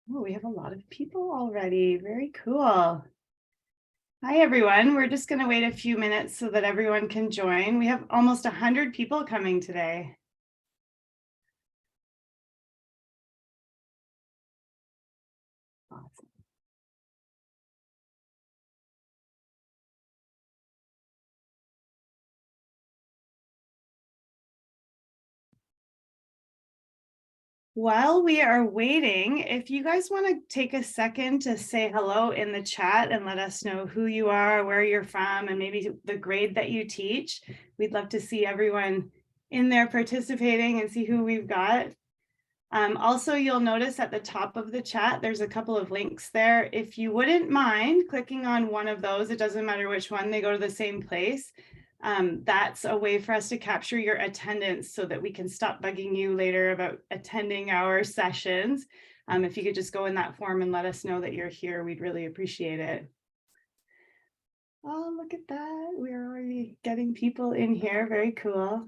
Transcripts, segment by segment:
Oh, we have a lot of people already. Very cool. Hi, everyone. We're just going to wait a few minutes so that everyone can join. We have almost 100 people coming today. Awesome. While we are waiting, if you guys want to take a second to say hello in the chat and let us know who you are, where you're from, and maybe the grade that you teach, we'd love to see everyone in there participating and see who we've got. Also, you'll notice at the top of the chat, there's a couple of links there. If you wouldn't mind clicking on one of those, it doesn't matter which one, they go to the same place. That's a way for us to capture your attendance so that we can stop bugging you later about attending our sessions. If you could just go in that form and let us know that you're here, we'd really appreciate it. Oh, look at that. We're already getting people in here. Very cool.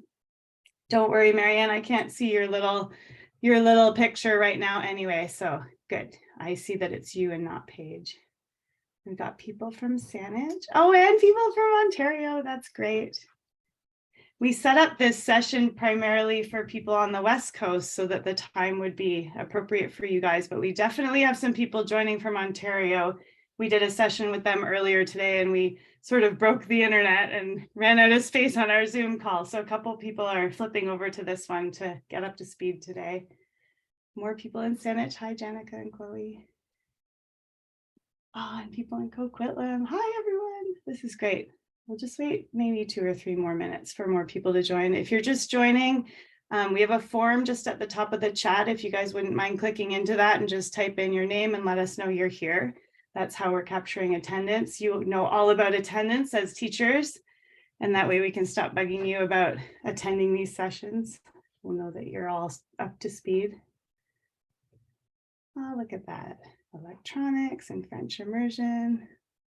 Don't worry, Marianne, I can't see your little picture right now anyway, so good. I see that it's you and not Paige. We've got people from Saanich. Oh, and people from Ontario. That's great. We set up this session primarily for people on the West Coast so that the time would be appropriate for you guys, but we definitely have some people joining from Ontario. We did a session with them earlier today and we sort of broke the internet and ran out of space on our Zoom call. So a couple people are flipping over to this one to get up to speed today. More people in Saanich. Hi, Janica and Chloe. Oh, and people in Coquitlam. Hi, everyone. This is great. We'll just wait maybe 2 or 3 more minutes for more people to join. If you're just joining, we have a form just at the top of the chat. If you guys wouldn't mind clicking into that and just type in your name and let us know you're here. That's how we're capturing attendance. You know all about attendance as teachers, and that way we can stop bugging you about attending these sessions. We'll know that you're all up to speed. Oh, look at that. Electronics and French immersion.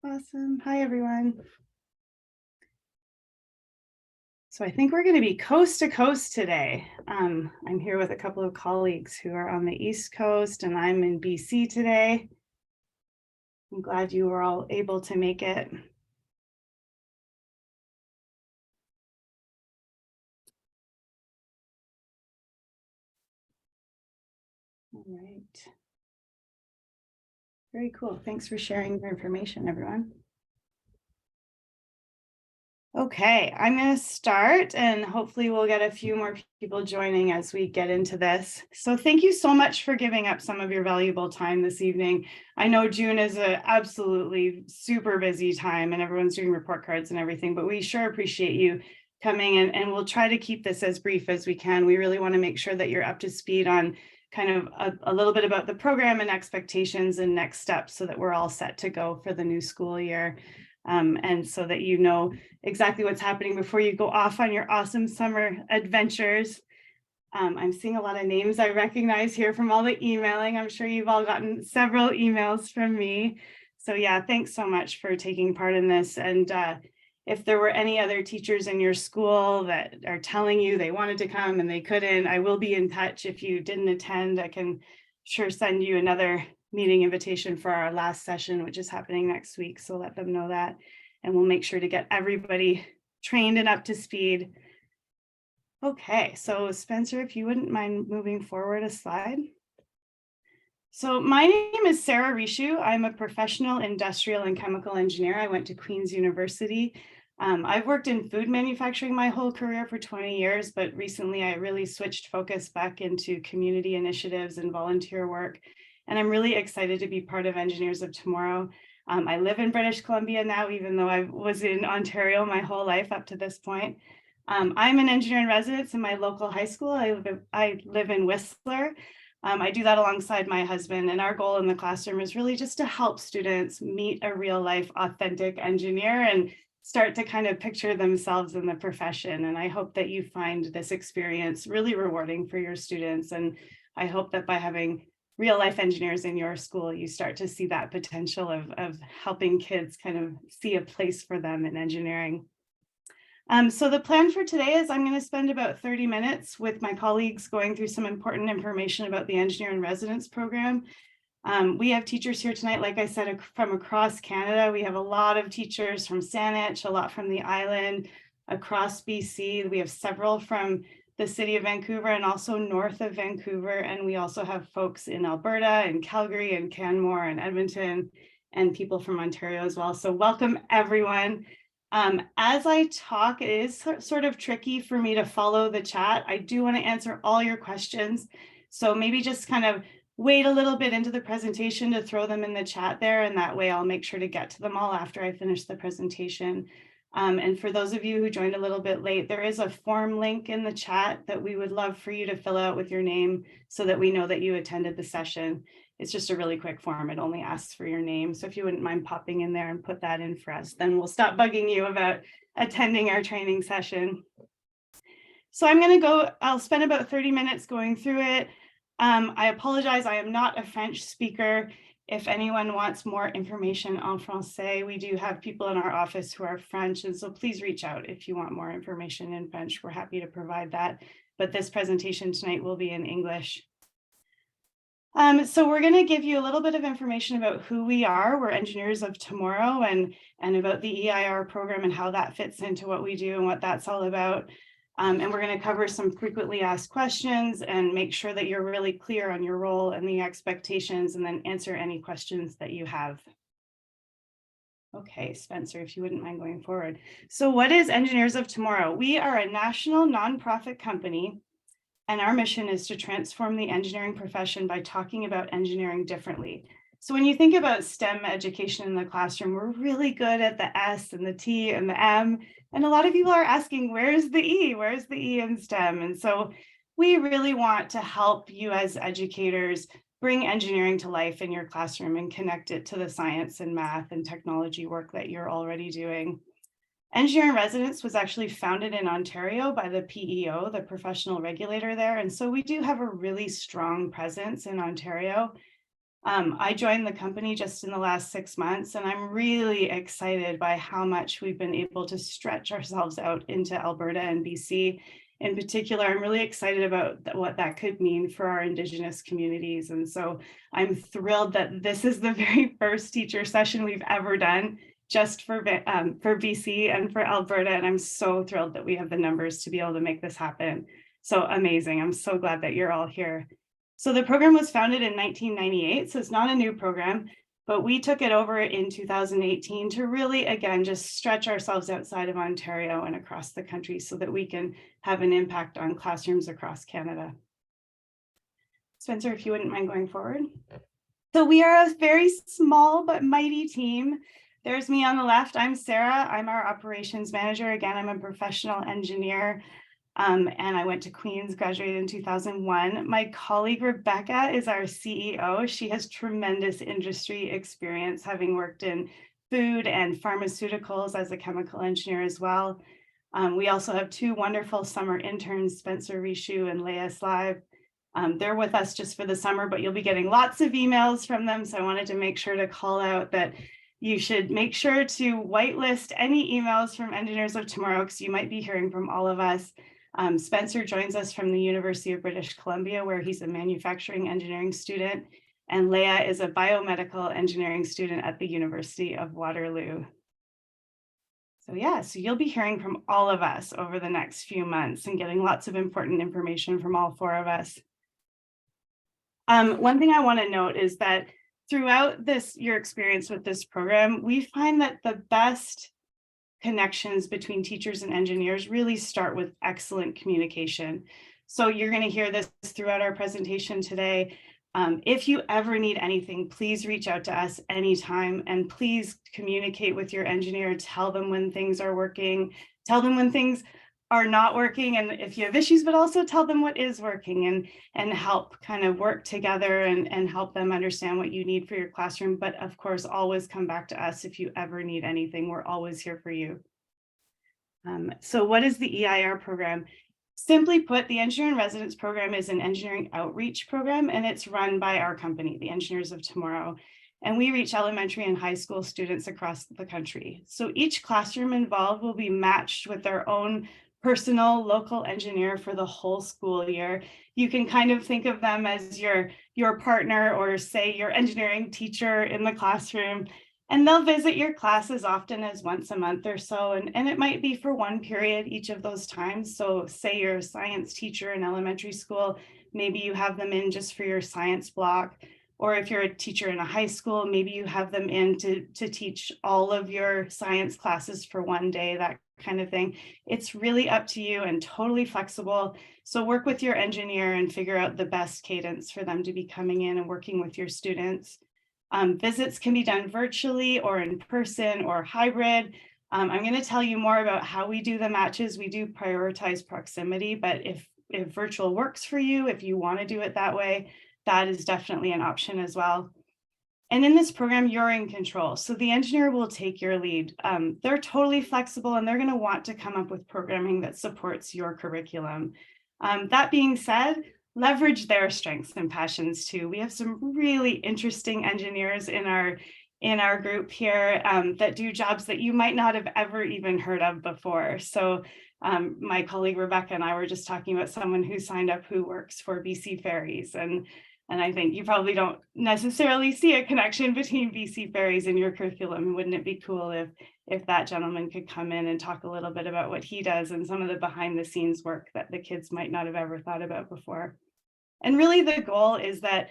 Awesome. Hi, everyone. So I think we're going to be coast to coast today. I'm here with a couple of colleagues who are on the East Coast, and I'm in BC today. I'm glad you were all able to make it. All right. Very cool. Thanks for sharing your information, everyone. Okay, I'm going to start and hopefully we'll get a few more people joining as we get into this. So thank you so much for giving up some of your valuable time this evening. I know June is an absolutely super busy time and everyone's doing report cards and everything, but we sure appreciate you coming and we'll try to keep this as brief as we can. We really want to make sure that you're up to speed on kind of a little bit about the program and expectations and next steps so that we're all set to go for the new school year. And so that you know exactly what's happening before you go off on your awesome summer adventures. I'm seeing a lot of names I recognize here from all the emailing. I'm sure you've all gotten several emails from me. So yeah, thanks so much for taking part in this. And if there were any other teachers in your school that are telling you they wanted to come and they couldn't, I will be in touch. If you didn't attend, I can sure send you another meeting invitation for our last session, which is happening next week. So let them know that, and we'll make sure to get everybody trained and up to speed. Okay, so Spencer, if you wouldn't mind moving forward a slide. So my name is Sarah Rishu. I'm a professional industrial and chemical engineer. I went to Queen's University. I've worked in food manufacturing my whole career for 20 years, but recently I really switched focus back into community initiatives and volunteer work. And I'm really excited to be part of Engineers of Tomorrow. I live in British Columbia now, even though I was in Ontario my whole life up to this point. I'm an engineer in residence in my local high school. I live in Whistler. I do that alongside my husband, and our goal in the classroom is really just to help students meet a real life, authentic engineer and start to kind of picture themselves in the profession. And I hope that you find this experience really rewarding for your students. And I hope that by having real life engineers in your school, you start to see that potential of helping kids kind of see a place for them in engineering. So the plan for today is I'm going to spend about 30 minutes with my colleagues going through some important information about the Engineer in Residence program. We have teachers here tonight, like I said, from across Canada. We have a lot of teachers from Saanich, a lot from the island, across BC. We have several from the city of Vancouver and also north of Vancouver. And we also have folks in Alberta and Calgary and Canmore and Edmonton and people from Ontario as well. So welcome everyone. As I talk, it is sort of tricky for me to follow the chat. I do want to answer all your questions. So maybe just kind of wait a little bit into the presentation to throw them in the chat there, and that way I'll make sure to get to them all after I finish the presentation. And for those of you who joined a little bit late, there is a form link in the chat that we would love for you to fill out with your name so that we know that you attended the session. It's just a really quick form. It only asks for your name. So if you wouldn't mind popping in there and put that in for us, then we'll stop bugging you about attending our training session. So I'll spend about 30 minutes going through it. I apologize, I am not a French speaker. If anyone wants more information en français, we do have people in our office who are French, and so please reach out if you want more information in French. We're happy to provide that, but this presentation tonight will be in English. So we're going to give you a little bit of information about who we are. We're Engineers of Tomorrow, and about the EIR program and how that fits into what we do and what that's all about. And we're going to cover some frequently asked questions and make sure that you're really clear on your role and the expectations, and then answer any questions that you have. Okay, Spencer, if you wouldn't mind going forward. So what is Engineers of Tomorrow? We are a national nonprofit company, and our mission is to transform the engineering profession by talking about engineering differently. So when you think about STEM education in the classroom, we're really good at the S and the T and the M. And a lot of people are asking, where's the E? Where's the E in STEM? And so we really want to help you as educators bring engineering to life in your classroom and connect it to the science and math and technology work that you're already doing. Engineer in Residence was actually founded in Ontario by the PEO, the professional regulator there. And so we do have a really strong presence in Ontario. I joined the company just in the last 6 months, and I'm really excited by how much we've been able to stretch ourselves out into Alberta and BC. In particular, I'm really excited about what that could mean for our Indigenous communities. And so I'm thrilled that this is the very first teacher session we've ever done just for BC and for Alberta. And I'm so thrilled that we have the numbers to be able to make this happen. So amazing. I'm so glad that you're all here. So the program was founded in 1998, so it's not a new program, but we took it over in 2018 to really, again, just stretch ourselves outside of Ontario and across the country so that we can have an impact on classrooms across Canada. Spencer, if you wouldn't mind going forward. So we are a very small but mighty team. There's me on the left. I'm Sarah. I'm our operations manager. Again, I'm a professional engineer. And I went to Queen's, graduated in 2001. My colleague Rebecca is our CEO. She has tremendous industry experience, having worked in food and pharmaceuticals as a chemical engineer as well. We also have two wonderful summer interns, Spencer Rishu and Leah Slive. They're with us just for the summer, but you'll be getting lots of emails from them. So I wanted to make sure to call out that you should make sure to whitelist any emails from Engineers of Tomorrow, because you might be hearing from all of us. Spencer joins us from the University of British Columbia, where he's a manufacturing engineering student, and Leah is a biomedical engineering student at the University of Waterloo. So yeah, so you'll be hearing from all of us over the next few months and getting lots of important information from all four of us. One thing I want to note is that throughout your experience with this program, we find that the best connections between teachers and engineers really start with excellent communication. So you're going to hear this throughout our presentation today. If you ever need anything, please reach out to us anytime, and please communicate with your engineer. Tell them when things are working, tell them when things are not working, and if you have issues, but also tell them what is working, and help kind of work together and help them understand what you need for your classroom. But of course, always come back to us if you ever need anything. We're always here for you. So what is the EIR program? Simply put, the Engineer in Residence program is an engineering outreach program, and it's run by our company, the Engineers of Tomorrow. And we reach elementary and high school students across the country. So each classroom involved will be matched with their own personal local engineer for the whole school year. You can kind of think of them as your partner, or say your engineering teacher in the classroom. And they'll visit your class as often as once a month or so. And it might be for one period each of those times. So say you're a science teacher in elementary school, maybe you have them in just for your science block. Or if you're a teacher in a high school, maybe you have them in to teach all of your science classes for one day, that kind of thing. It's really up to you and totally flexible. So work with your engineer and figure out the best cadence for them to be coming in and working with your students. Visits can be done virtually or in person or hybrid. I'm going to tell you more about how we do the matches. We do prioritize proximity, but if virtual works for you, if you want to do it that way, that is definitely an option as well. And in this program, you're in control. So the engineer will take your lead. They're totally flexible, and they're going to want to come up with programming that supports your curriculum. That being said, leverage their strengths and passions too. We have some really interesting engineers in our group here that do jobs that you might not have ever even heard of before. So my colleague Rebecca and I were just talking about someone who signed up who works for BC Ferries, and I think you probably don't necessarily see a connection between BC Ferries and your curriculum. Wouldn't it be cool if that gentleman could come in and talk a little bit about what he does and some of the behind the scenes work that the kids might not have ever thought about before? And really the goal is that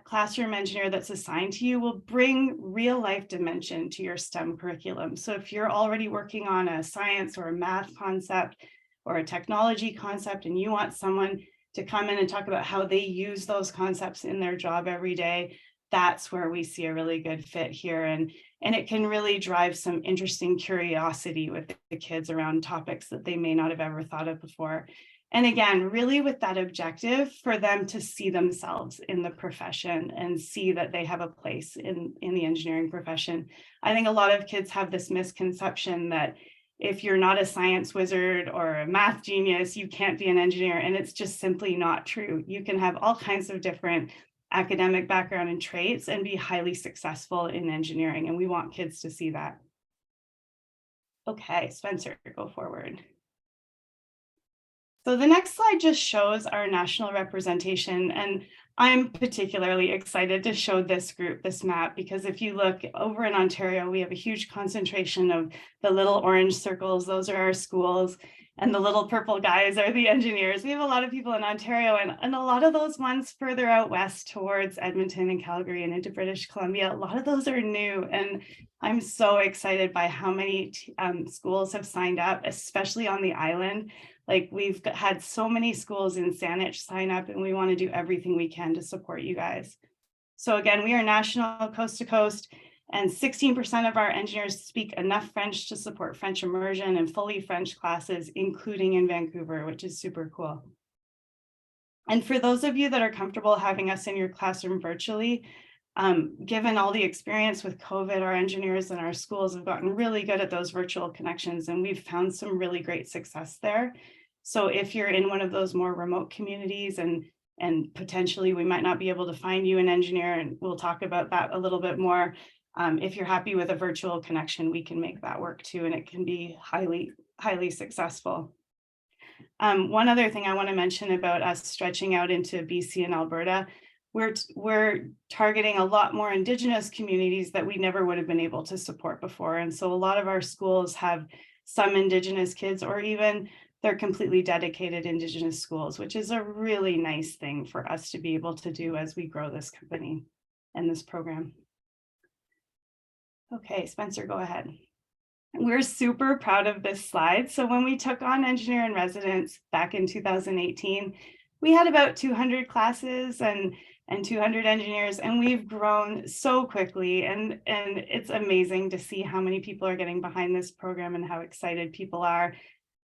classroom engineer that's assigned to you will bring real life dimension to your STEM curriculum. So if you're already working on a science or a math concept or a technology concept, and you want someone to come in and talk about how they use those concepts in their job every day, that's where we see a really good fit here. And it can really drive some interesting curiosity with the kids around topics that they may not have ever thought of before. And again, really with that objective for them to see themselves in the profession and see that they have a place in the engineering profession. I think a lot of kids have this misconception that if you're not a science wizard or a math genius, you can't be an engineer. And it's just simply not true. You can have all kinds of different academic background and traits and be highly successful in engineering. And we want kids to see that. Okay, Spencer, go forward. So the next slide just shows our national representation, and I'm particularly excited to show this group, this map, because if you look over in Ontario, we have a huge concentration of the little orange circles. Those are our schools, and the little purple guys are the engineers. We have a lot of people in Ontario, and a lot of those ones further out west towards Edmonton and Calgary and into British Columbia, a lot of those are new, and I'm so excited by how many schools have signed up, especially on the island. Like, we've had so many schools in Saanich sign up, and we want to do everything we can to support you guys. So again, we are national, coast to coast, and 16% of our engineers speak enough French to support French immersion and fully French classes, including in Vancouver, which is super cool. And for those of you that are comfortable having us in your classroom virtually, given all the experience with COVID, our engineers and our schools have gotten really good at those virtual connections, and we've found some really great success there. So if you're in one of those more remote communities and potentially we might not be able to find you an engineer, and we'll talk about that a little bit more. If you're happy with a virtual connection, we can make that work too, and it can be highly successful. One other thing I want to mention about us stretching out into BC and Alberta, we're targeting a lot more Indigenous communities that we never would have been able to support before. And so a lot of our schools have some Indigenous kids, or even they're completely dedicated Indigenous schools, which is a really nice thing for us to be able to do as we grow this company and this program. Okay, Spencer, go ahead. We're super proud of this slide. So when we took on engineer in residence back in 2018, we had about 200 classes and 200 engineers, and we've grown so quickly, and it's amazing to see how many people are getting behind this program and how excited people are.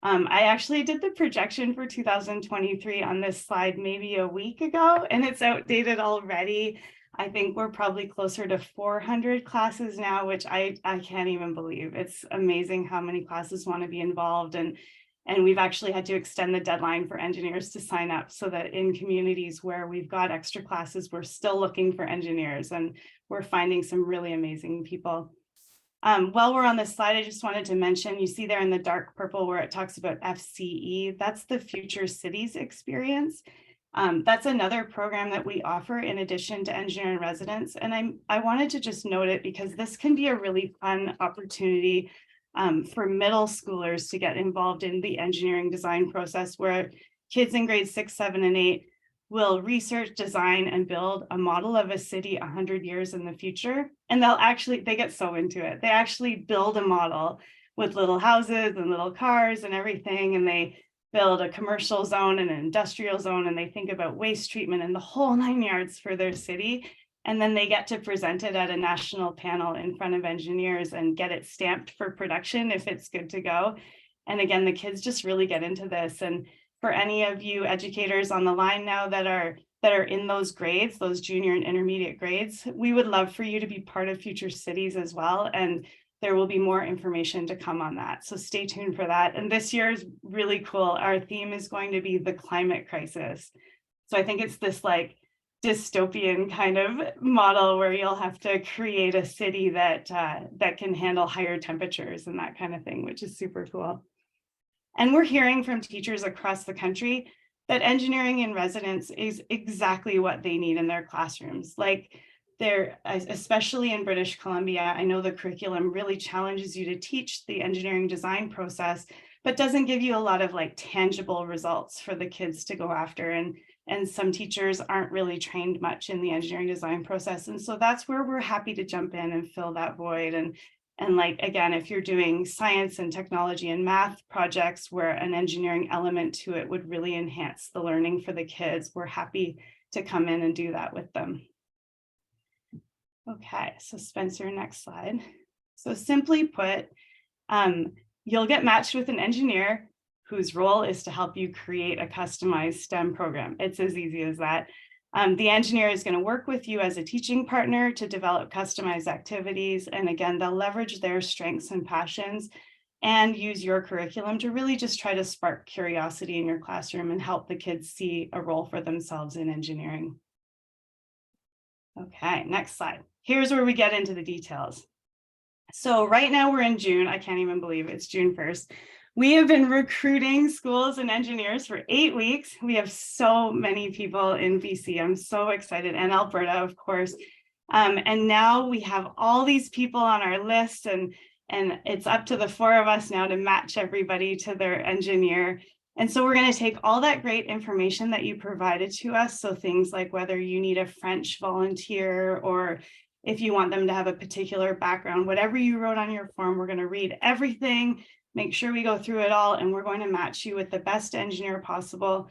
I actually did the projection for 2023 on this slide maybe a week ago, and it's outdated already. I think we're probably closer to 400 classes now, which I can't even believe. It's amazing how many classes want to be involved, and we've actually had to extend the deadline for engineers to sign up, so that in communities where we've got extra classes, we're still looking for engineers, and we're finding some really amazing people. While we're on this slide, I just wanted to mention, you see there in the dark purple where it talks about FCE, that's the Future Cities Experience. That's another program that we offer in addition to engineer in residence. And I wanted to just note it because this can be a really fun opportunity for middle schoolers to get involved in the engineering design process, where kids in grades 6, 7, and 8 will research, design, and build a model of a city 100 years in the future. And they get so into it. They actually build a model with little houses and little cars and everything. And they build a commercial zone and an industrial zone. And they think about waste treatment and the whole 9 yards for their city. And then they get to present it at a national panel in front of engineers and get it stamped for production if it's good to go. And again, the kids just really get into this. And for any of you educators on the line now that are in those grades, those junior and intermediate grades, we would love for you to be part of Future Cities as well. And there will be more information to come on that. So stay tuned for that. And this year is really cool. Our theme is going to be the climate crisis. So I think it's this like dystopian kind of model where you'll have to create a city that can handle higher temperatures and that kind of thing, which is super cool. And we're hearing from teachers across the country that engineering in residence is exactly what they need in their classrooms. Like especially in British Columbia, I know the curriculum really challenges you to teach the engineering design process, but doesn't give you a lot of like tangible results for the kids to go after. And some teachers aren't really trained much in the engineering design process. And so that's where we're happy to jump in and fill that void. And like, again, if you're doing science and technology and math projects where an engineering element to it would really enhance the learning for the kids, we're happy to come in and do that with them. Okay, so Spencer, next slide. So simply put, you'll get matched with an engineer whose role is to help you create a customized STEM program. It's as easy as that. The engineer is going to work with you as a teaching partner to develop customized activities. And again, they'll leverage their strengths and passions and use your curriculum to really just try to spark curiosity in your classroom and help the kids see a role for themselves in engineering. Okay, next slide. Here's where we get into the details. So right now we're in June. I can't even believe it's June 1st. We have been recruiting schools and engineers for 8 weeks. We have so many people in BC. I'm so excited, and Alberta, of course. And now we have all these people on our list, and it's up to the 4 of us now to match everybody to their engineer. And so we're going to take all that great information that you provided to us. So things like whether you need a French volunteer or if you want them to have a particular background, whatever you wrote on your form, we're going to read everything, make sure we go through it all, and we're going to match you with the best engineer possible.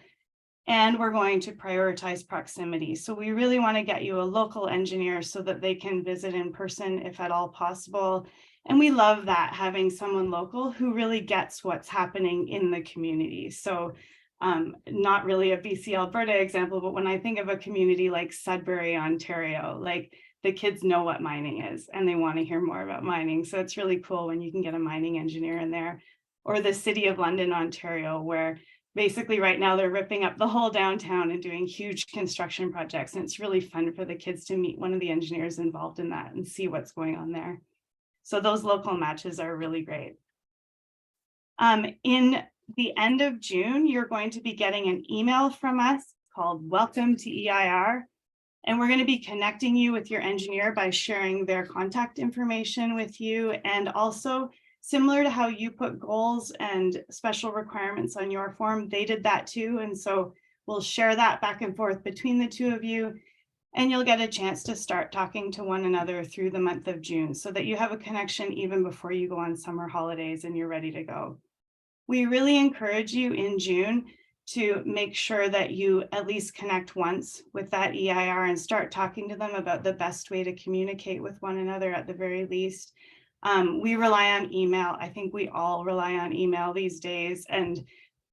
And we're going to prioritize proximity. So we really want to get you a local engineer so that they can visit in person if at all possible. And we love that, having someone local who really gets what's happening in the community. So not really a BC Alberta example, but when I think of a community like Sudbury, Ontario, like the kids know what mining is and they want to hear more about mining. So it's really cool when you can get a mining engineer in there. Or the city of London, Ontario, where basically right now they're ripping up the whole downtown and doing huge construction projects. And it's really fun for the kids to meet one of the engineers involved in that and see what's going on there. So those local matches are really great. In the end of June, you're going to be getting an email from us called Welcome to EIR. And we're going to be connecting you with your engineer by sharing their contact information with you. And also, similar to how you put goals and special requirements on your form, they did that too. And so we'll share that back and forth between the two of you. And you'll get a chance to start talking to one another through the month of June so that you have a connection even before you go on summer holidays and you're ready to go. We really encourage you in June to make sure that you at least connect once with that EIR and start talking to them about the best way to communicate with one another at the very least. We rely on email. I think we all rely on email these days. And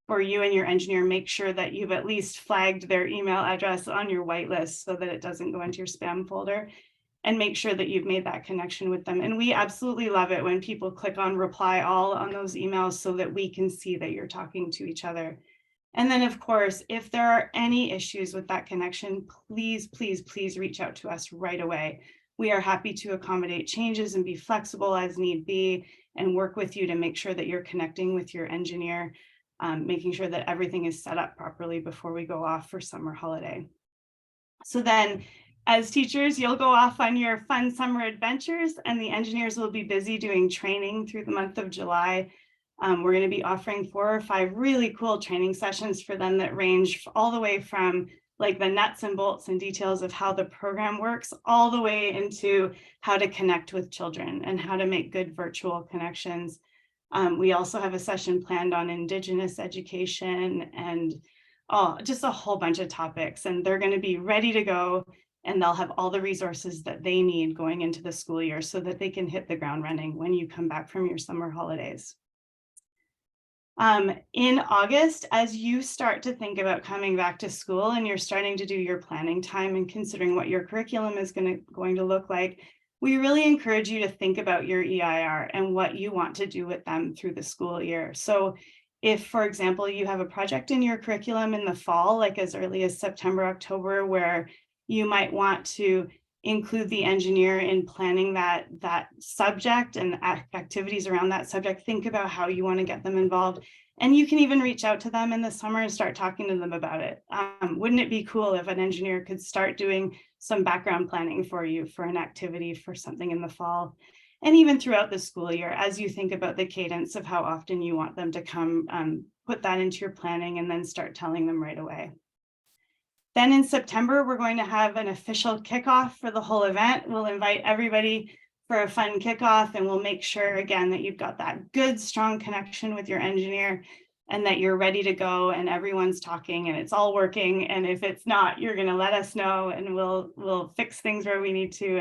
for you and your engineer, make sure that you've at least flagged their email address on your whitelist so that it doesn't go into your spam folder, and make sure that you've made that connection with them. And we absolutely love it when people click on reply all on those emails so that we can see that you're talking to each other. And then, of course, if there are any issues with that connection, please, please, please reach out to us right away. We are happy to accommodate changes and be flexible as need be and work with you to make sure that you're connecting with your engineer, making sure that everything is set up properly before we go off for summer holiday. So then as teachers, you'll go off on your fun summer adventures and the engineers will be busy doing training through the month of July. We're going to be offering 4 or 5 really cool training sessions for them that range all the way from like the nuts and bolts and details of how the program works, all the way into how to connect with children and how to make good virtual connections. We also have a session planned on Indigenous education and just a whole bunch of topics, and they're going to be ready to go and they'll have all the resources that they need going into the school year so that they can hit the ground running when you come back from your summer holidays. In August, as you start to think about coming back to school and you're starting to do your planning time and considering what your curriculum is going to look like, we really encourage you to think about your EIR and what you want to do with them through the school year. So if, for example, you have a project in your curriculum in the fall, like as early as September, October, where you might want to include the engineer in planning that subject and activities around that subject, think about how you want to get them involved. And you can even reach out to them in the summer and start talking to them about it. Wouldn't it be cool if an engineer could start doing some background planning for you for an activity for something in the fall? And even throughout the school year, as you think about the cadence of how often you want them to come, put that into your planning and then start telling them right away. Then in September, we're going to have an official kickoff for the whole event. We'll invite everybody for a fun kickoff and we'll make sure again that you've got that good, strong connection with your engineer and that you're ready to go and everyone's talking and it's all working. And if it's not, you're going to let us know and we'll fix things where we need to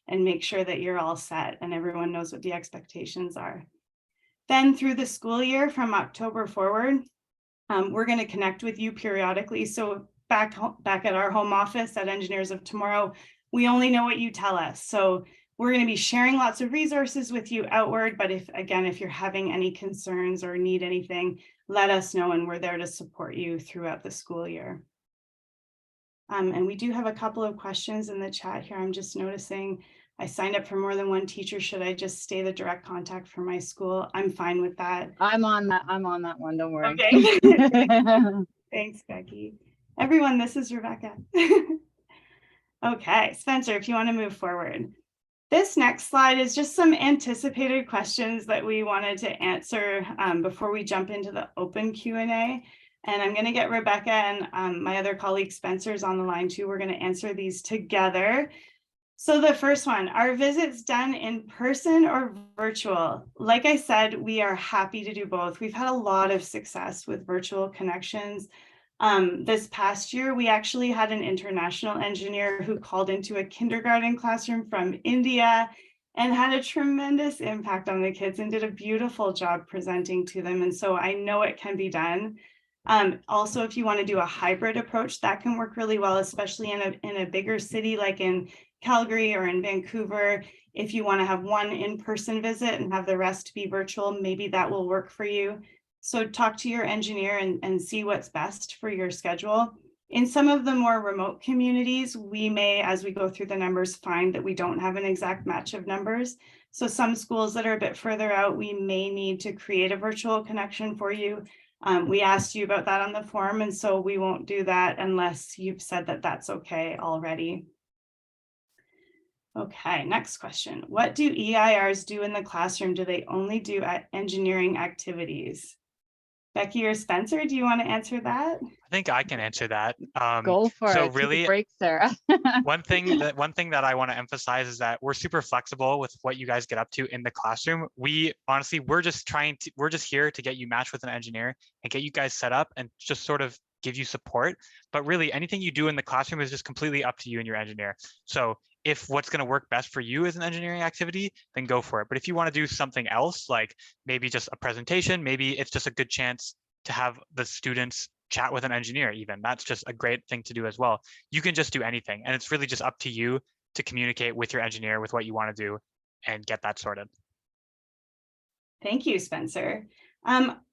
and make sure that you're all set and everyone knows what the expectations are. Then through the school year from October forward, we're going to connect with you periodically. So back at our home office at Engineers of Tomorrow, we only know what you tell us. So we're going to be sharing lots of resources with you outward, but if you're having any concerns or need anything, let us know and we're there to support you throughout the school year. And we do have a couple of questions in the chat here. I'm just noticing I signed up for more than one teacher. Should I just stay the direct contact for my school? I'm fine with that. I'm on that one. Don't worry. Okay. Thanks, Becky. Everyone, this is Rebecca. Okay, Spencer, if you want to move forward. This next slide is just some anticipated questions that we wanted to answer before we jump into the open Q&A. And I'm going to get Rebecca and my other colleague Spencer's on the line too. We're going to answer these together. So the first one, are visits done in person or virtual? Like I said, we are happy to do both. We've had a lot of success with virtual connections. This past year, we actually had an international engineer who called into a kindergarten classroom from India and had a tremendous impact on the kids and did a beautiful job presenting to them. And so I know it can be done. Also, if you want to do a hybrid approach, that can work really well, especially in a bigger city like in Calgary or in Vancouver. If you want to have one in-person visit and have the rest be virtual, maybe that will work for you. So talk to your engineer and see what's best for your schedule. In some of the more remote communities, we may, as we go through the numbers, find that we don't have an exact match of numbers. So some schools that are a bit further out, we may need to create a virtual connection for you. We asked you about that on the form, and so we won't do that unless you've said that that's okay already. Okay, next question. What do EIRs do in the classroom? Do they only do engineering activities? Becky or Spencer, do you want to answer that? I think I can answer that. Go for so it. Really, take a break, Sarah. one thing that I want to emphasize is that we're super flexible with what you guys get up to in the classroom. We honestly, we're just here to get you matched with an engineer and get you guys set up and just sort of give you support. But really, anything you do in the classroom is just completely up to you and your engineer. So if what's going to work best for you is an engineering activity, then go for it. But if you want to do something else, like maybe just a presentation, maybe it's just a good chance to have the students chat with an engineer even. That's just a great thing to do as well. You can just do anything. And it's really just up to you to communicate with your engineer with what you want to do and get that sorted. Thank you, Spencer.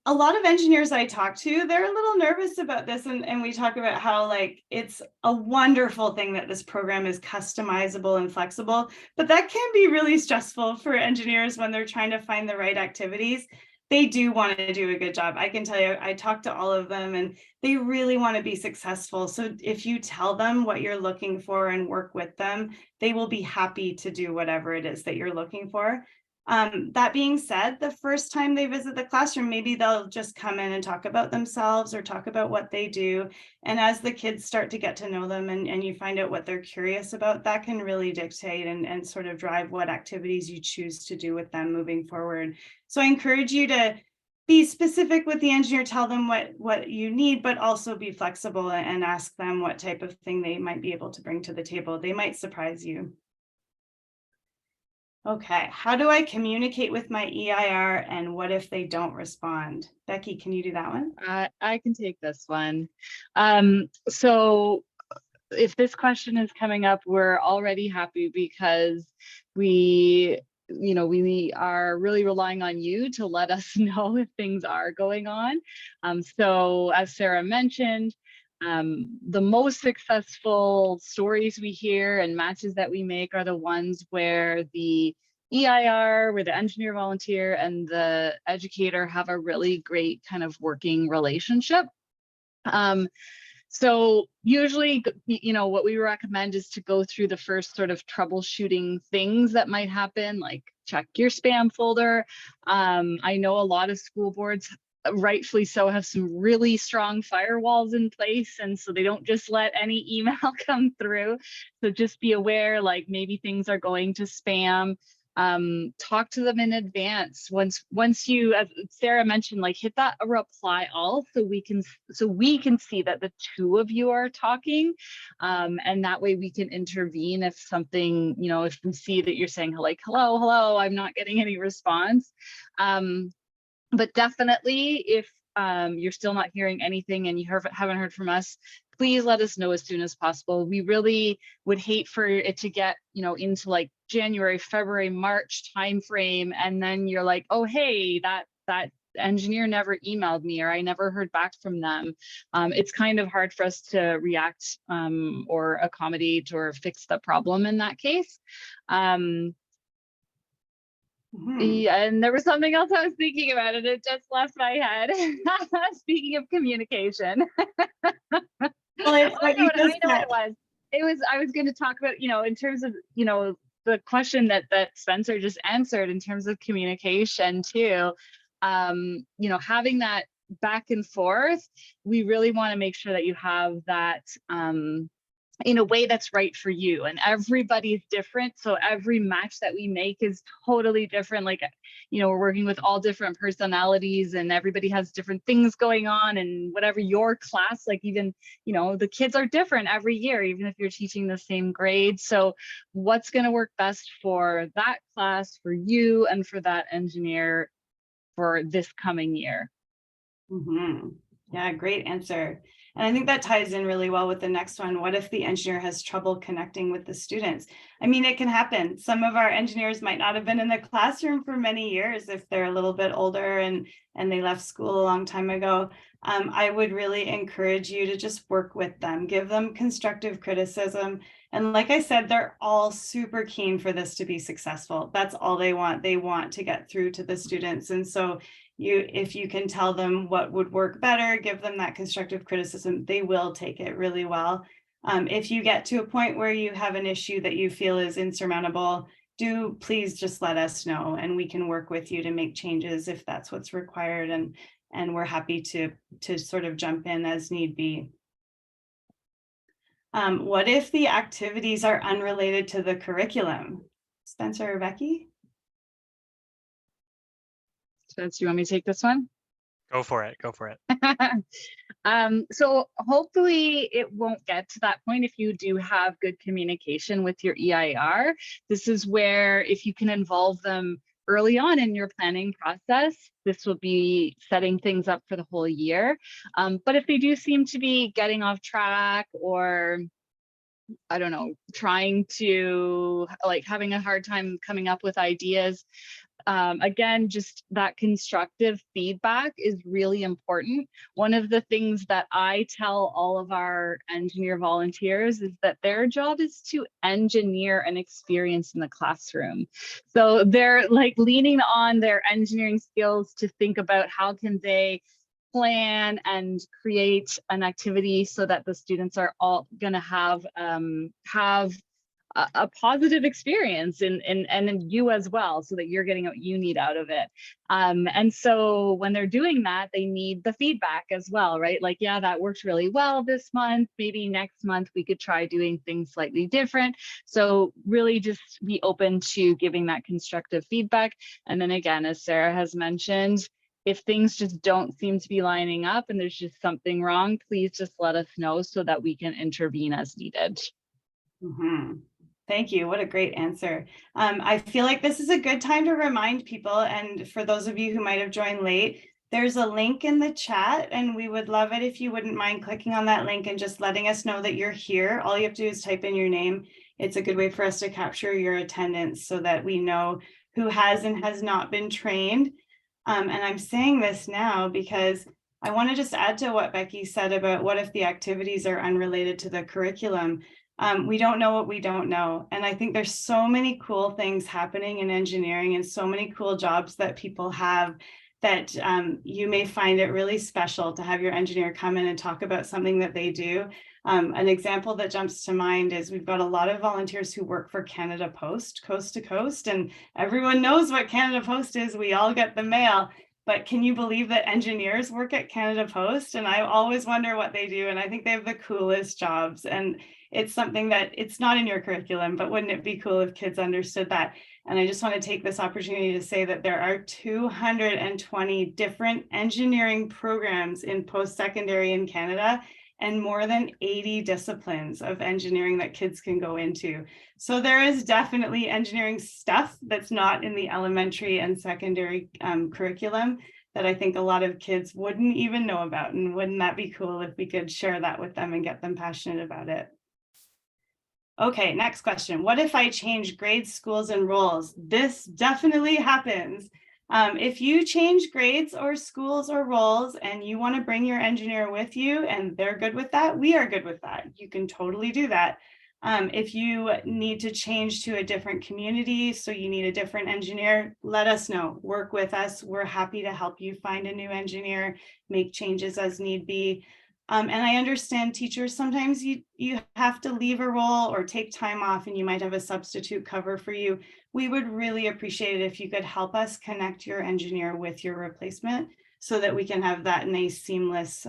a lot of engineers I talk to, they're a little nervous about this. And we talk about how like it's a wonderful thing that this program is customizable and flexible, but that can be really stressful for engineers when they're trying to find the right activities. They do want to do a good job. I can tell you, I talked to all of them and they really want to be successful. So if you tell them what you're looking for and work with them, they will be happy to do whatever it is that you're looking for. That being said, the first time they visit the classroom, maybe they'll just come in and talk about themselves or talk about what they do. And as the kids start to get to know them and you find out what they're curious about, that can really dictate and sort of drive what activities you choose to do with them moving forward. So I encourage you to be specific with the engineer, tell them what you need, but also be flexible and ask them what type of thing they might be able to bring to the table. They might surprise you. Okay, how do I communicate with my EIR and what if they don't respond? Becky, can you do that one? I can take this one. So if this question is coming up, we're already happy because we are really relying on you to let us know if things are going on. So as Sarah mentioned, the most successful stories we hear and matches that we make are the ones where the EIR, where the engineer volunteer and the educator have a really great kind of working relationship. So usually, what we recommend is to go through the first sort of troubleshooting things that might happen, like check your spam folder. I know a lot of school boards, rightfully so, have some really strong firewalls in place, and so they don't just let any email come through. So just be aware, like maybe things are going to spam. Talk to them in advance. Once you, as Sarah mentioned, like hit that reply all so we can see that the two of you are talking, and that way we can intervene if something, if we see that you're saying like hello, I'm not getting any response. But definitely if you're still not hearing anything and you haven't heard from us, please let us know as soon as possible. We really would hate for it to get, into like January, February, March timeframe, and then you're like, oh, hey, that engineer never emailed me, or I never heard back from them. It's kind of hard for us to react or accommodate or fix the problem in that case. Yeah, and there was something else I was thinking about and it just left my head. Speaking of communication. Well, I know what it was. I was going to talk about, in terms of, the question that Spencer just answered in terms of communication too. Having that back and forth, we really want to make sure that you have that in a way that's right for you, and everybody's different, so every match that we make is totally different. Like, we're working with all different personalities and everybody has different things going on, and whatever your class, like even the kids are different every year, even if you're teaching the same grade. So what's going to work best for that class, for you, and for that engineer for this coming year? Yeah, great answer. And I think that ties in really well with the next one. What if the engineer has trouble connecting with the students? I mean, it can happen. Some of our engineers might not have been in the classroom for many years if they're a little bit older and they left school a long time ago. I would really encourage you to just work with them, give them constructive criticism. And like I said, they're all super keen for this to be successful. That's all they want. They want to get through to the students. And so if you can tell them what would work better, give them that constructive criticism, they will take it really well. If you get to a point where you have an issue that you feel is insurmountable, please just let us know and we can work with you to make changes if that's what's required. And we're happy to sort of jump in as need be. What if the activities are unrelated to the curriculum? Spencer or Becky? Spence, you want me to take this one? Go for it. So hopefully it won't get to that point if you do have good communication with your EIR. This is where, if you can involve them early on in your planning process, this will be setting things up for the whole year. But if they do seem to be getting off track, or I don't know, trying to, like, having a hard time coming up with ideas, again, just that constructive feedback is really important. One of the things that I tell all of our engineer volunteers is that their job is to engineer an experience in the classroom. So they're like leaning on their engineering skills to think about how can they plan and create an activity so that the students are all going to have a positive experience and you as well, so that you're getting what you need out of it. And so when they're doing that, they need the feedback as well, right? Like, yeah, that worked really well this month. Maybe next month we could try doing things slightly different. So really just be open to giving that constructive feedback. And then again, as Sarah has mentioned, if things just don't seem to be lining up and there's just something wrong, please just let us know so that we can intervene as needed. Mm-hmm. Thank you. What a great answer. I feel like this is a good time to remind people, and for those of you who might have joined late, there's a link in the chat, and we would love it if you wouldn't mind clicking on that link and just letting us know that you're here. All you have to do is type in your name. It's a good way for us to capture your attendance so that we know who has and has not been trained. And I'm saying this now because I want to just add to what Becky said about what if the activities are unrelated to the curriculum. We don't know what we don't know. And I think there's so many cool things happening in engineering and so many cool jobs that people have that you may find it really special to have your engineer come in and talk about something that they do. An example that jumps to mind is we've got a lot of volunteers who work for Canada Post, coast to coast, and everyone knows what Canada Post is. We all get the mail. But can you believe that engineers work at Canada Post? And I always wonder what they do. And I think they have the coolest jobs. And it's something that it's not in your curriculum, but wouldn't it be cool if kids understood that? And I just want to take this opportunity to say that there are 220 different engineering programs in post-secondary in Canada, and more than 80 disciplines of engineering that kids can go into. So there is definitely engineering stuff that's not in the elementary and secondary curriculum that I think a lot of kids wouldn't even know about. And wouldn't that be cool if we could share that with them and get them passionate about it? Okay, next question. What if I change grades, schools, and roles? This definitely happens. If you change grades or schools or roles and you want to bring your engineer with you and they're good with that, we are good with that. You can totally do that. If you need to change to a different community, so you need a different engineer, let us know. Work with us. We're happy to help you find a new engineer, make changes as need be. And I understand teachers, sometimes you have to leave a role or take time off and you might have a substitute cover for you. We would really appreciate it if you could help us connect your engineer with your replacement so that we can have that in a seamless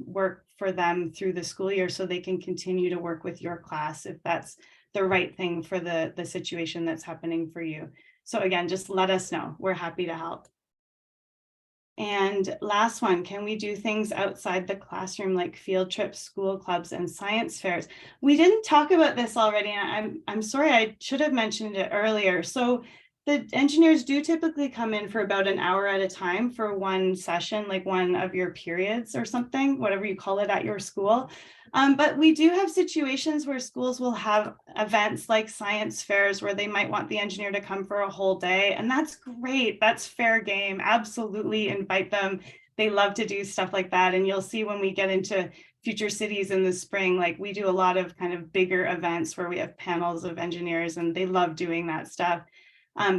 work for them through the school year so they can continue to work with your class if that's the right thing for the situation that's happening for you. So again, just let us know. We're happy to help. And last one, can we do things outside the classroom like field trips, school clubs, and science fairs? We didn't talk about this already, and I'm sorry, I should have mentioned it earlier. So the engineers do typically come in for about an hour at a time for one session, like one of your periods or something, whatever you call it at your school. But we do have situations where schools will have events like science fairs where they might want the engineer to come for a whole day. And that's great. That's fair game. Absolutely invite them. They love to do stuff like that. And you'll see when we get into Future Cities in the spring, like we do a lot of kind of bigger events where we have panels of engineers and they love doing that stuff.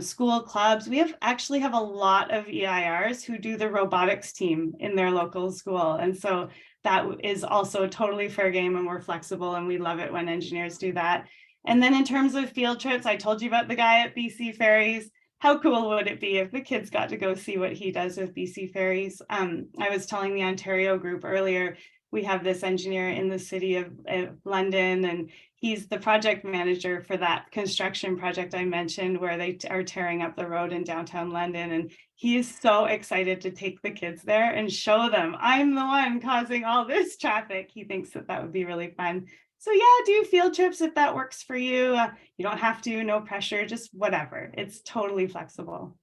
School clubs, we actually have a lot of EIRs who do the robotics team in their local school. And so that is also totally fair game and we're flexible and we love it when engineers do that. And then in terms of field trips, I told you about the guy at BC Ferries. How cool would it be if the kids got to go see what he does with BC Ferries? I was telling the Ontario group earlier, we have this engineer in the city of London, and he's the project manager for that construction project I mentioned where they are tearing up the road in downtown London. And he is so excited to take the kids there and show them, I'm the one causing all this traffic. He thinks that that would be really fun. So yeah, do field trips if that works for you. You don't have to, no pressure, just whatever. It's totally flexible.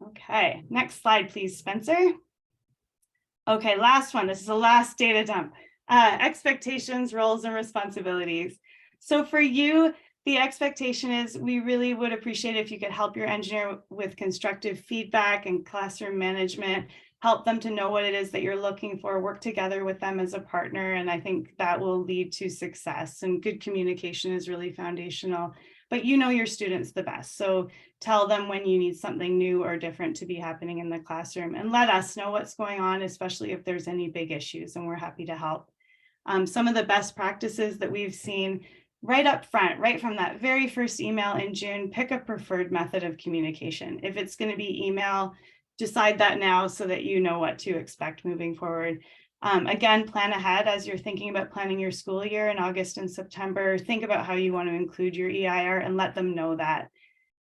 Okay, next slide, please, Spencer. Okay, last one. This is the last data dump. Expectations, roles, and responsibilities. So for you, the expectation is we really would appreciate if you could help your engineer with constructive feedback and classroom management, help them to know what it is that you're looking for, work together with them as a partner. And I think that will lead to success, and good communication is really foundational. But you know your students the best. So tell them when you need something new or different to be happening in the classroom, and let us know what's going on, especially if there's any big issues, and we're happy to help. Some of the best practices that we've seen right up front, right from that very first email in June, pick a preferred method of communication. If it's going to be email, decide that now so that you know what to expect moving forward. Again, plan ahead as you're thinking about planning your school year in August and September. Think about how you want to include your EIR and let them know that.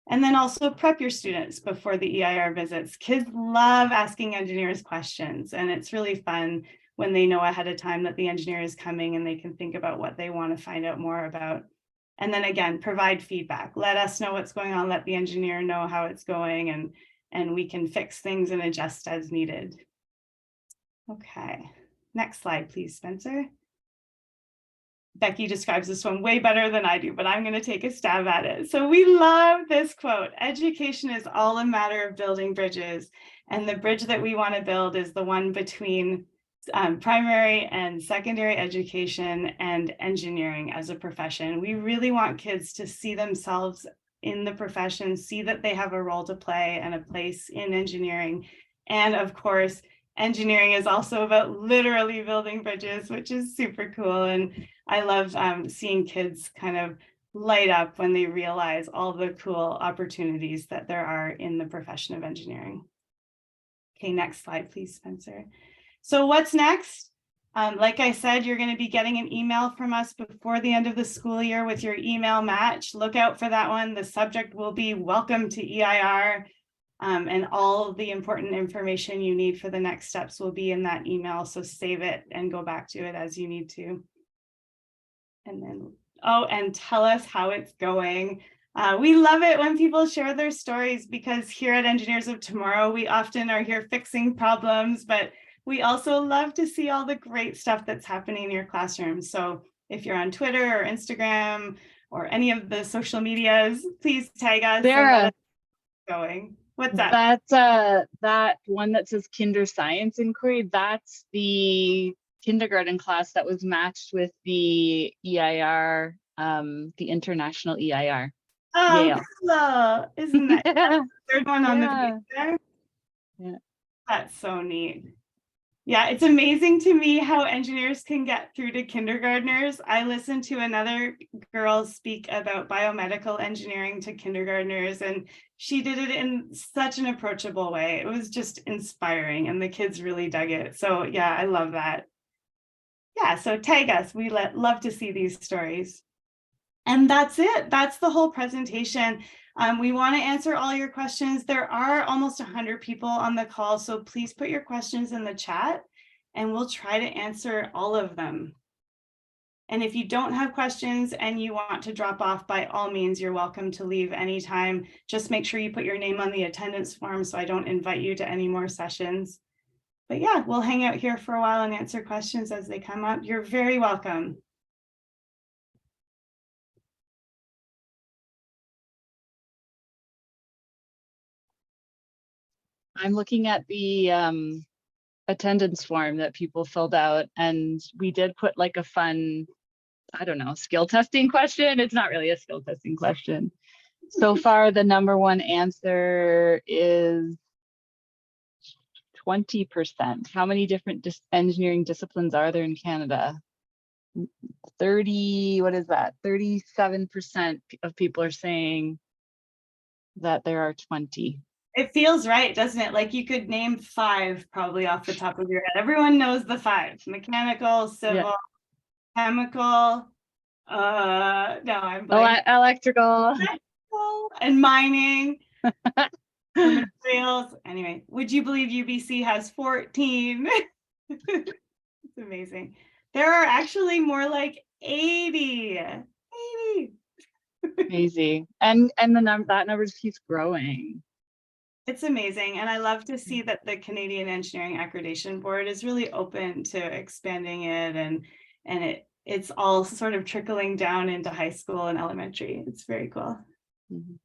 And then also prep your students before the EIR visits. Kids love asking engineers questions, and it's really fun when they know ahead of time that the engineer is coming and they can think about what they want to find out more about. And then again, provide feedback. Let us know what's going on, let the engineer know how it's going, and we can fix things and adjust as needed. Okay, next slide, please, Spencer. Becky describes this one way better than I do, but I'm going to take a stab at it. So we love this quote: education is all a matter of building bridges. And the bridge that we want to build is the one between primary and secondary education and engineering as a profession. We really want kids to see themselves in the profession, see that they have a role to play and a place in engineering. And of course, engineering is also about literally building bridges, which is super cool. And I love seeing kids kind of light up when they realize all the cool opportunities that there are in the profession of engineering. Okay, next slide, please, Spencer. So what's next? Like I said, you're going to be getting an email from us before the end of the school year with your email match. Look out for that one. The subject will be welcome to EIR. And all the important information you need for the next steps will be in that email. So save it and go back to it as you need to. And then, oh, and tell us how it's going. We love it when people share their stories, because here at Engineers of Tomorrow, we often are here fixing problems, but we also love to see all the great stuff that's happening in your classroom. So if you're on Twitter or Instagram or any of the social medias, please tag us. Sarah, going. What's that? That one that says Kinder Science Inquiry, that's the kindergarten class that was matched with the EIR, the international EIR. Oh, Yale. cool. Isn't that the third one on the page there? Yeah. That's so neat. Yeah, it's amazing to me how engineers can get through to kindergartners. I listened to another girl speak about biomedical engineering to kindergartners, and she did it in such an approachable way. It was just inspiring, and the kids really dug it. So yeah, I love that. Yeah, so tag us. We love to see these stories. And that's it. That's the whole presentation. We want to answer all your questions. There are almost 100 people on the call, so please put your questions in the chat and we'll try to answer all of them. And if you don't have questions and you want to drop off, by all means, you're welcome to leave anytime. Just make sure you put your name on the attendance form so I don't invite you to any more sessions. But yeah, we'll hang out here for a while and answer questions as they come up. You're very welcome. I'm looking at the attendance form that people filled out, and we did put like a fun, I don't know, skill testing question. It's not really a skill testing question. So far, the #1 answer is 20%. How many different engineering disciplines are there in Canada? 30, what is that? 37% of people are saying that there are 20. It feels right, doesn't it? Like you could name 5 probably off the top of your head. Everyone knows the 5: mechanical, civil, chemical, no, I'm blanking. Electrical and mining. Materials. Anyway, would you believe UBC has 14? It's amazing. There are actually more like 80. Amazing. And that number just keeps growing. It's amazing. And I love to see that the Canadian Engineering Accreditation Board is really open to expanding it, and it's all sort of trickling down into high school and elementary. It's very cool. Mhm.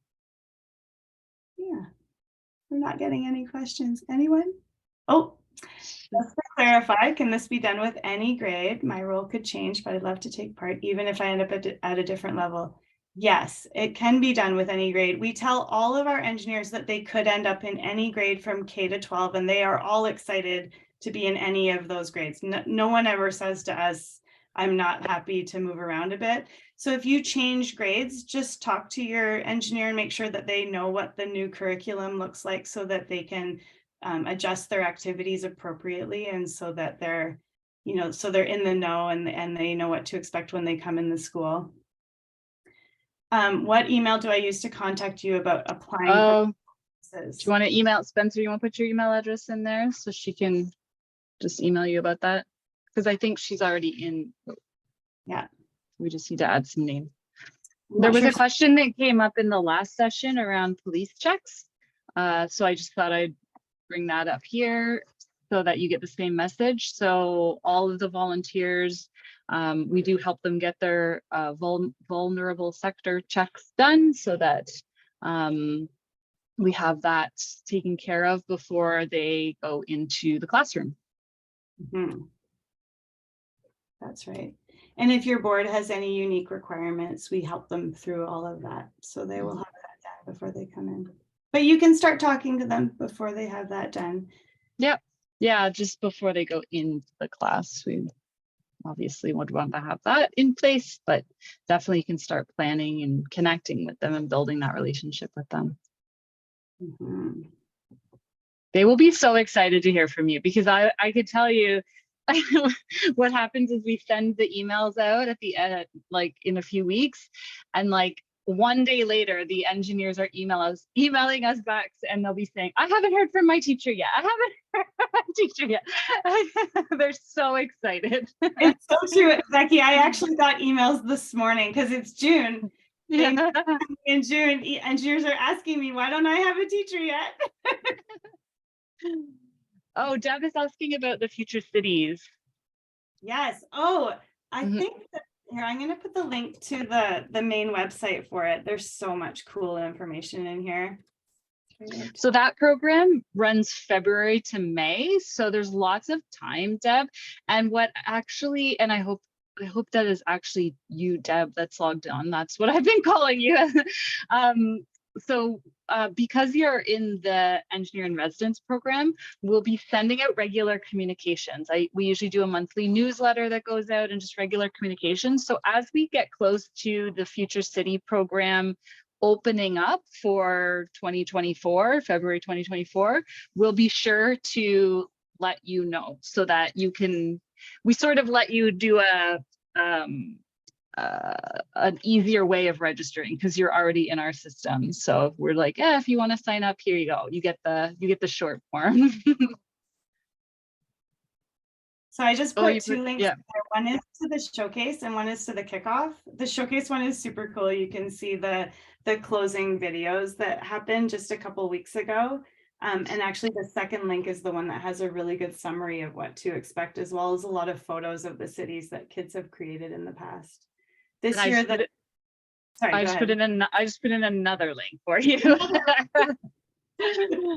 Yeah, we're not getting any questions. Anyone? Oh, just to clarify, can this be done with any grade? My role could change, but I'd love to take part even if I end up at a different level. Yes, it can be done with any grade. We tell all of our engineers that they could end up in any grade from K to 12, and they are all excited to be in any of those grades. No one ever says to us, I'm not happy to move around a bit. So if you change grades, just talk to your engineer and make sure that they know what the new curriculum looks like so that they can adjust their activities appropriately, and so that they're, so they're in the know and they know what to expect when they come in the school. What email do I use to contact you about applying for courses? Do you want to email Spencer? You want to put your email address in there so she can just email you about that? Because I think she's already in. Yeah. We just need to add some names. I'm There not was sure a question that came up in the last session around police checks. So I just thought I'd bring that up here so that you get the same message. So all of the volunteers, we do help them get their vulnerable sector checks done so that we have that taken care of before they go into the classroom. Mhm. That's right. And if your board has any unique requirements, we help them through all of that. So they will have that done before they come in. But you can start talking to them before they have that done. Yep. Yeah, just before they go into the class. We obviously would want to have that in place, but definitely you can start planning and connecting with them and building that relationship with them. Mhm. They will be so excited to hear from you because I could tell you what happens is we send the emails out at the end, like in a few weeks, and like one day later, the engineers are emailing us back, and they'll be saying, I haven't heard from my teacher yet. I haven't heard from my teacher yet. They're so excited. It's so true, Becky. I actually got emails this morning because it's June. Yeah. In June, engineers are asking me, why don't I have a teacher yet? Oh, Deb is asking about the future cities. Yes. Oh, I Mhm. think that here, I'm going to put the link to the main website for it. There's so much cool information in here. So that program runs February to May. So there's lots of time, Deb. And what actually, and I hope that is actually you, Deb, that's logged on. That's what I've been calling you. Because you're in the engineer in residence program, we'll be sending out regular communications. We usually do a monthly newsletter that goes out and just regular communications. So as we get close to the Future City program opening up for 2024, February 2024, we'll be sure to let you know so that you can, we sort of let you do an easier way of registering because you're already in our system. So we're like, if you want to sign up, here you go. You get the short form. So I just put two links. Yeah. There. One is to the showcase and one is to the kickoff. The showcase one is super cool. You can see the closing videos that happened just a couple weeks ago. And actually the second link is the one that has a really good summary of what to expect, as well as a lot of photos of the cities that kids have created in the past. This year, I just put in another link for you.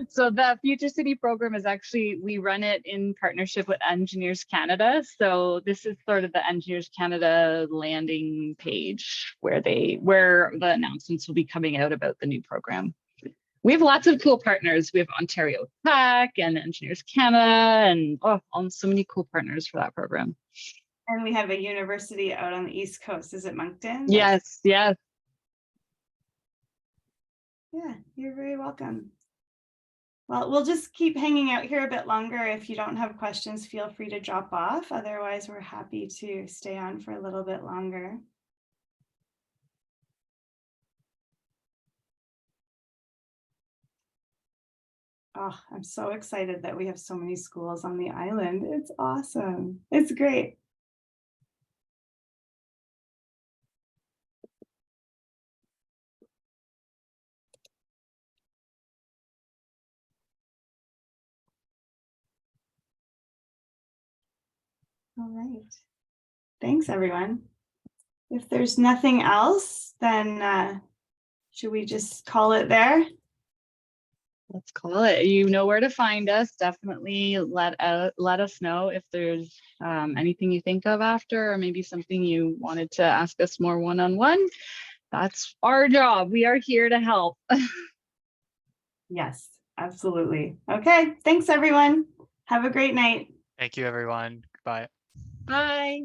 So the Future City program is actually, we run it in partnership with Engineers Canada. So this is sort of the Engineers Canada landing page where the announcements will be coming out about the new program. We have lots of cool partners. We have Ontario Tech and Engineers Canada and so many cool partners for that program. And we have a university out on the East Coast. Is it Moncton? Yes, yes. Yeah, you're very welcome. Well, we'll just keep hanging out here a bit longer. If you don't have questions, feel free to drop off. Otherwise, we're happy to stay on for a little bit longer. Oh, I'm so excited that we have so many schools on the island. It's awesome. It's great. All right. Thanks, everyone. If there's nothing else, then should we just call it there? Let's call it. You know where to find us. Definitely let us know if there's anything you think of after, or maybe something you wanted to ask us more one-on-one. That's our job. We are here to help. Yes, absolutely. Okay, thanks, everyone. Have a great night. Thank you, everyone. Bye. Bye.